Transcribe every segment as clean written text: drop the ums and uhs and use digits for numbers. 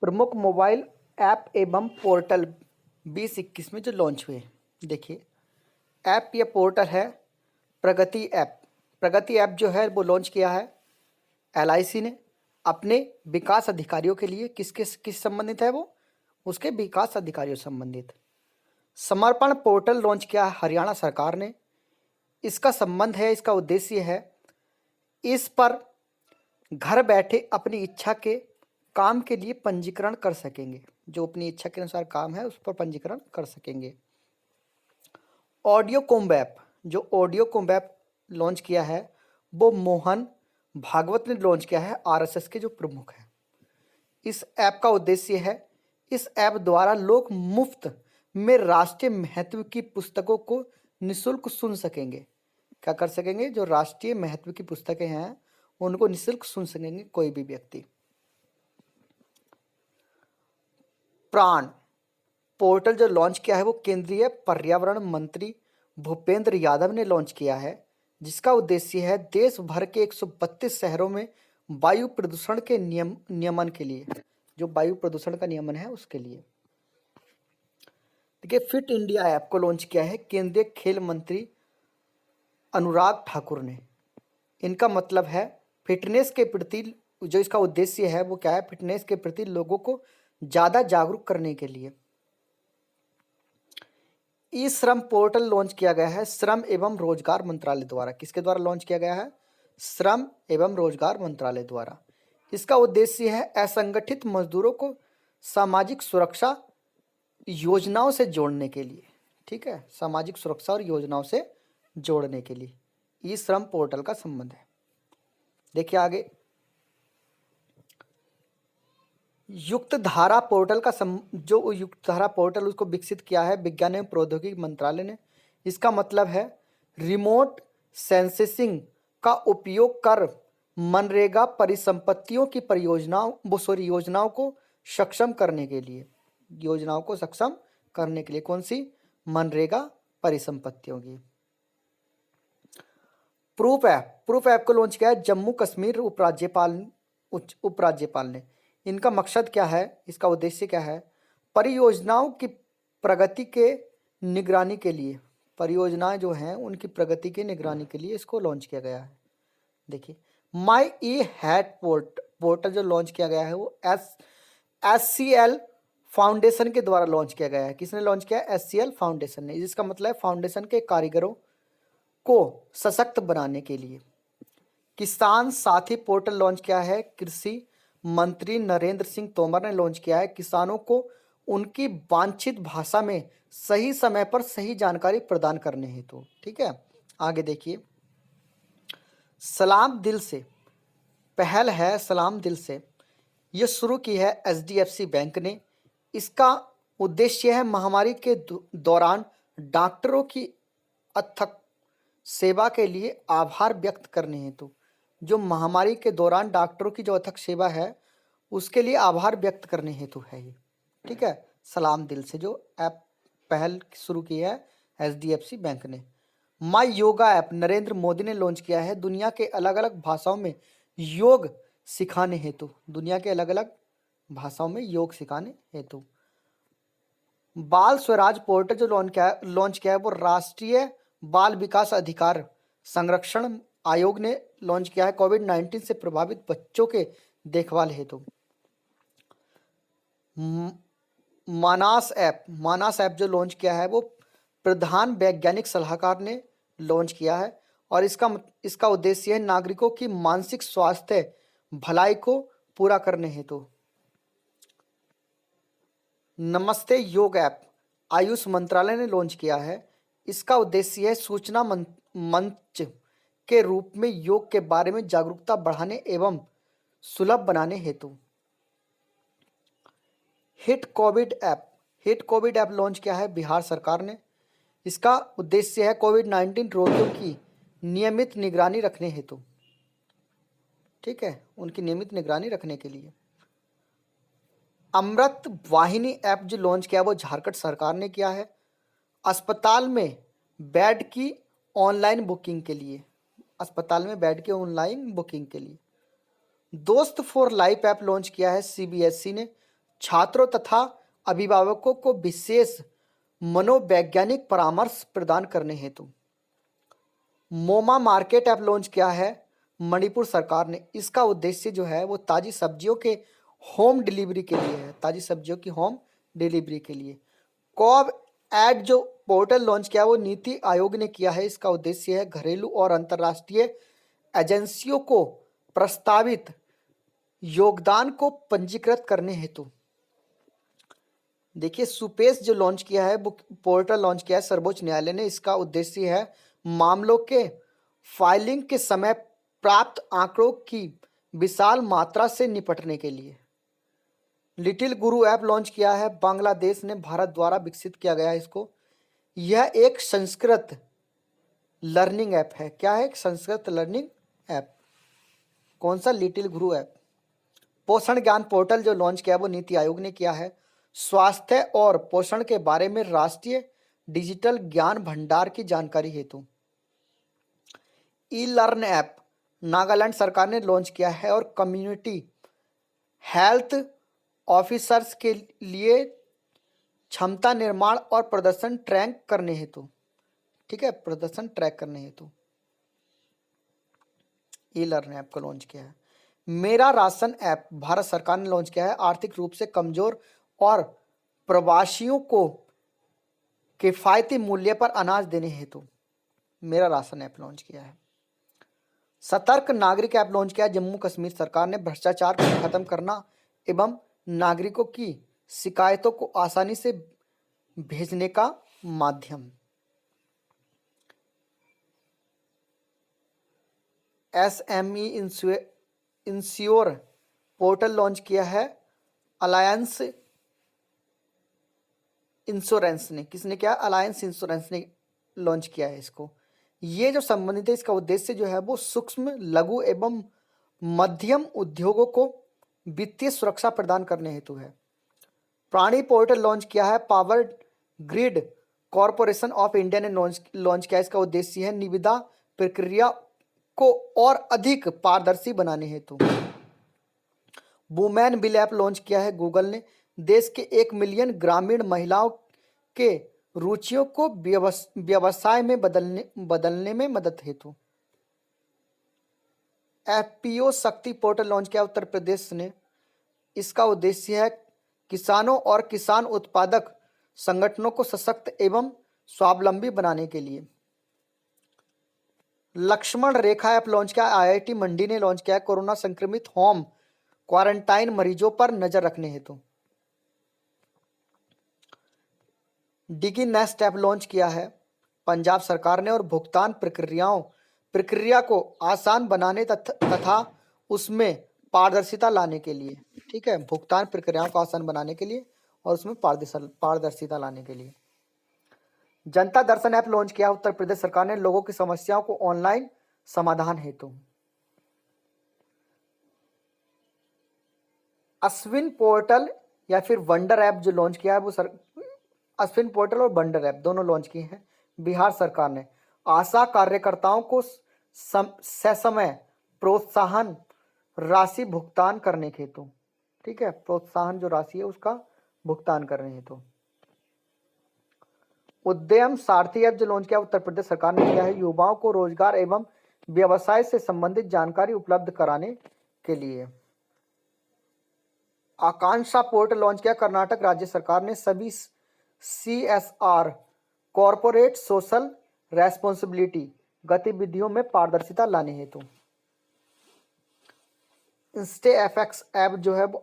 प्रमुख mobile app एवं portal 2021 में जो लॉन्च हुए। देखिए, ऐप या पोर्टल है प्रगति ऐप। प्रगति ऐप जो है वो लॉन्च किया है एलआईसी ने अपने विकास अधिकारियों के लिए। किस संबंधित है वो? उसके विकास अधिकारियों से संबंधित। समर्पण पोर्टल लॉन्च किया है हरियाणा सरकार ने। इसका संबंध है, इसका उद्देश्य है, इस पर घर बैठे अपनी इच्छा के काम के लिए पंजीकरण कर सकेंगे। जो अपनी इच्छा के अनुसार काम है उस पर पंजीकरण कर सकेंगे। ऑडियो कोम्ब ऐप, जो ऑडियो कोम्ब ऐप लॉन्च किया है वो मोहन भागवत ने लॉन्च किया है, आरएसएस के जो प्रमुख हैं। इस ऐप का उद्देश्य है, इस ऐप द्वारा लोग मुफ्त में राष्ट्रीय महत्व की पुस्तकों को निःशुल्क सुन सकेंगे। क्या कर सकेंगे? जो राष्ट्रीय महत्व की पुस्तकें हैं उनको निःशुल्क सुन सकेंगे कोई भी व्यक्ति। प्राण पोर्टल जो लॉन्च किया है वो केंद्रीय पर्यावरण मंत्री भूपेंद्र यादव ने लॉन्च किया है, जिसका उद्देश्य है देश भर के 132 शहरों में वायु प्रदूषण के नियमन के लिए, जो वायु प्रदूषण का नियमन है उसके लिए। देखिए, फिट इंडिया ऐप को लॉन्च किया है केंद्रीय खेल मंत्री अनुराग ठाकुर ने। इनका मतलब है फिटनेस के प्रति, जो इसका उद्देश्य है वो क्या है? फिटनेस के प्रति लोगों को ज़्यादा जागरूक करने के लिए। ई श्रम पोर्टल लॉन्च किया गया है श्रम एवं रोजगार मंत्रालय द्वारा। किसके द्वारा लॉन्च किया गया है? श्रम एवं रोजगार मंत्रालय द्वारा। इसका उद्देश्य है असंगठित मजदूरों को सामाजिक सुरक्षा योजनाओं से जोड़ने के लिए। ठीक है, सामाजिक सुरक्षा और योजनाओं से जोड़ने के लिए ई श्रम पोर्टल का संबंध है। देखिए आगे, युक्त धारा पोर्टल का जो युक्त धारा पोर्टल उसको विकसित किया है विज्ञान एवं प्रौद्योगिकी मंत्रालय ने। इसका मतलब है रिमोट सेंसिंग का उपयोग कर मनरेगा परिसंपत्तियों की योजनाओं को सक्षम करने के लिए, योजनाओं को सक्षम करने के लिए। कौन सी? मनरेगा परिसंपत्तियों की। प्रूफ ऐप को लॉन्च किया है जम्मू कश्मीर उपराज्यपाल ने। इनका मकसद क्या है? इसका उद्देश्य क्या है? परियोजनाओं की प्रगति के निगरानी के लिए, परियोजनाएं जो हैं उनकी प्रगति की निगरानी के लिए इसको लॉन्च किया गया है। देखिए, माई ई हैट पोर्टल जो लॉन्च किया गया है वो SCL फाउंडेशन के द्वारा लॉन्च किया गया है। किसने लॉन्च किया? SCL फाउंडेशन ने। जिसका मतलब है फाउंडेशन के कारीगरों को सशक्त बनाने के लिए। किसान साथी पोर्टल लॉन्च किया है कृषि मंत्री नरेंद्र सिंह तोमर ने लॉन्च किया है। किसानों को उनकी वांछित भाषा में सही समय पर सही जानकारी प्रदान करने हेतु। ठीक है, आगे देखिए, सलाम दिल से पहल है। सलाम दिल से ये शुरू की है HDFC बैंक ने। इसका उद्देश्य है महामारी के दौरान डॉक्टरों की अथक सेवा के लिए आभार व्यक्त करने हेतु। जो महामारी के दौरान डॉक्टरों की जो अथक सेवा है उसके लिए आभार व्यक्त करने हेतु है ये। ठीक है, सलाम दिल से जो ऐप पहल शुरू की है HDFC बैंक ने। माई योगा ऐप नरेंद्र मोदी ने लॉन्च किया है दुनिया के अलग अलग भाषाओं में योग सिखाने हेतु। दुनिया के अलग अलग भाषाओं में योग सिखाने हेतु। बाल स्वराज पोर्टल जो लॉन्च किया है वो राष्ट्रीय बाल विकास अधिकार संरक्षण आयोग ने लॉन्च किया है कोविड-19 से प्रभावित बच्चों के देखभाल हेतु। मानस ऐप जो लॉन्च किया है वो प्रधान वैज्ञानिक सलाहकार ने लॉन्च किया है और इसका उद्देश्य है नागरिकों की मानसिक स्वास्थ्य भलाई को पूरा करने हेतु। नमस्ते योग ऐप आयुष मंत्रालय ने लॉन्च किया है। इसका उद्देश्य है सूचना मंच के रूप में योग के बारे में जागरूकता बढ़ाने एवं सुलभ बनाने हेतु। हिट कोविड ऐप लॉन्च किया है बिहार सरकार ने। इसका उद्देश्य है कोविड-19 रोगियों की नियमित निगरानी रखने हेतु। ठीक है, उनकी नियमित निगरानी रखने के लिए। अमृत वाहिनी ऐप जो लॉन्च किया वो झारखंड सरकार ने किया है अस्पताल में बेड की ऑनलाइन बुकिंग के लिए। अस्पताल में बेड की ऑनलाइन बुकिंग के लिए। दोस्त फॉर लाइफ ऐप लॉन्च किया है CBSE ने। छात्रों तथा अभिभावकों को विशेष मनोवैज्ञानिक परामर्श प्रदान करने हेतु मोमा मार्केट ऐप लॉन्च किया है मणिपुर सरकार ने। इसका उद्देश्य जो है वो ताज़ी सब्जियों के होम डिलीवरी के लिए है, ताज़ी सब्जियों की होम डिलीवरी के लिए। कॉब एड जो पोर्टल लॉन्च किया वो नीति आयोग ने किया है। इसका उद्देश्य है घरेलू और अंतर्राष्ट्रीय एजेंसियों को प्रस्तावित योगदान को पंजीकृत करने हेतु। देखिए सुपेश जो लॉन्च किया है वो पोर्टल लॉन्च किया है सर्वोच्च न्यायालय ने। इसका उद्देश्य है मामलों के फाइलिंग के समय प्राप्त आंकड़ों की विशाल मात्रा से निपटने के लिए। लिटिल गुरु ऐप लॉन्च किया है बांग्लादेश ने, भारत द्वारा विकसित किया गया है इसको। यह एक संस्कृत लर्निंग ऐप है। क्या है? एक संस्कृत लर्निंग ऐप। कौन सा? लिटिल गुरु ऐप। पोषण ज्ञान पोर्टल जो लॉन्च किया वो नीति आयोग ने किया है। स्वास्थ्य और पोषण के बारे में राष्ट्रीय डिजिटल ज्ञान भंडार की जानकारी हेतु। ई लर्न ऐप नागालैंड सरकार ने लॉन्च किया है और कम्युनिटी हेल्थ ऑफिसर्स के लिए क्षमता निर्माण और प्रदर्शन ट्रैक करने हेतु। ठीक है, प्रदर्शन ट्रैक करने हेतु ई लर्न ऐप को लॉन्च किया है। मेरा राशन ऐप भारत सरकार ने लॉन्च किया है। आर्थिक रूप से कमजोर और प्रवासियों को किफायती मूल्य पर अनाज देने हेतु मेरा राशन ऐप लॉन्च किया है। सतर्क नागरिक ऐप लॉन्च किया है जम्मू कश्मीर सरकार ने। भ्रष्टाचार को खत्म करना एवं नागरिकों की शिकायतों को आसानी से भेजने का माध्यम। एसएमई इंश्योर पोर्टल लॉन्च किया है अलायंस इंश्योरेंस ने। किसने किया? अलायंस इंश्योरेंस ने लॉन्च किया है इसको। ये जो संबंधित है इसका उद्देश्य जो है वो सूक्ष्म लघु एवं मध्यम उद्योगों को वित्तीय सुरक्षा प्रदान करने हेतु है। प्राणी पोर्टल लॉन्च किया है power grid corporation of India ने लॉन्च किया। इसका उद्देश्य है निविदा प्रक्रिया को और अधिक पारदर्शी बनाने हेतु। वुमेन बिल ऐप लॉन्च किया है गूगल ने। देश के 1 मिलियन ग्रामीण महिलाओं के रुचियों को व्यवसाय में बदलने में मदद हेतु। एफपीओ शक्ति पोर्टल लॉन्च किया उत्तर प्रदेश ने। इसका उद्देश्य है किसानों और किसान उत्पादक संगठनों को सशक्त एवं स्वावलंबी बनाने के लिए। लक्ष्मण रेखा ऐप लॉन्च किया आईआईटी मंडी ने लॉन्च किया है कोरोना संक्रमित होम क्वारंटाइन मरीजों पर नजर रखने हेतु। डिगी नेस्ट ऐप लॉन्च किया है पंजाब सरकार ने और भुगतान प्रक्रिया को आसान बनाने तथा उसमें पारदर्शिता लाने के लिए। ठीक है, भुगतान प्रक्रियाओं को आसान बनाने के लिए और उसमें पारदर्शिता लाने के लिए। जनता दर्शन ऐप लॉन्च किया उत्तर प्रदेश सरकार ने लोगों की समस्याओं को ऑनलाइन समाधान हेतु। अश्विन पोर्टल या फिर वंडर ऐप जो लॉन्च किया है वो अश्विन पोर्टल और वंडर ऐप दोनों लॉन्च किए हैं बिहार सरकार ने। आशा कार्यकर्ताओं को ससमय प्रोत्साहन राशि भुगतान करने के हेतु। ठीक है, प्रोत्साहन जो राशि है उसका भुगतान करने हेतु। उद्यम सारथी ऐप जो लॉन्च किया उत्तर प्रदेश सरकार ने किया है युवाओं को रोजगार एवं व्यवसाय से संबंधित जानकारी उपलब्ध कराने के लिए। आकांक्षा पोर्टल लॉन्च किया कर्नाटक राज्य सरकार ने सभी CSR कॉरपोरेट सोशल रेस्पॉन्सिबिलिटी गतिविधियों में पारदर्शिता लाने हेतु। इंस्टेफएक्स ऐप जो है वो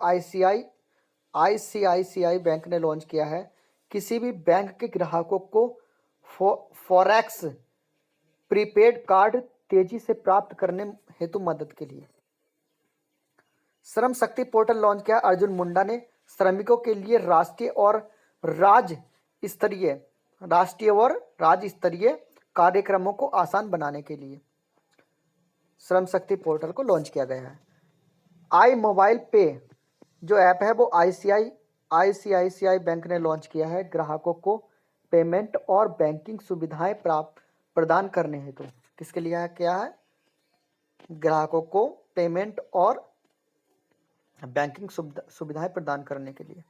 ICICI बैंक ने लॉन्च किया है किसी भी बैंक के ग्राहकों को फॉरेक्स प्रीपेड कार्ड तेजी से प्राप्त करने हेतु मदद के लिए। श्रम शक्ति पोर्टल लॉन्च किया अर्जुन मुंडा ने श्रमिकों के लिए राष्ट्रीय और राज्य स्तरीय कार्यक्रमों को आसान बनाने के लिए श्रम शक्ति पोर्टल को लॉन्च किया गया है। आई मोबाइल पे जो ऐप है वो ICICI बैंक ने लॉन्च किया है ग्राहकों को पेमेंट और बैंकिंग सुविधाएं प्रदान करने हेतु। किसके लिए क्या है? ग्राहकों को पेमेंट और बैंकिंग सुविधाएं प्रदान करने के लिए।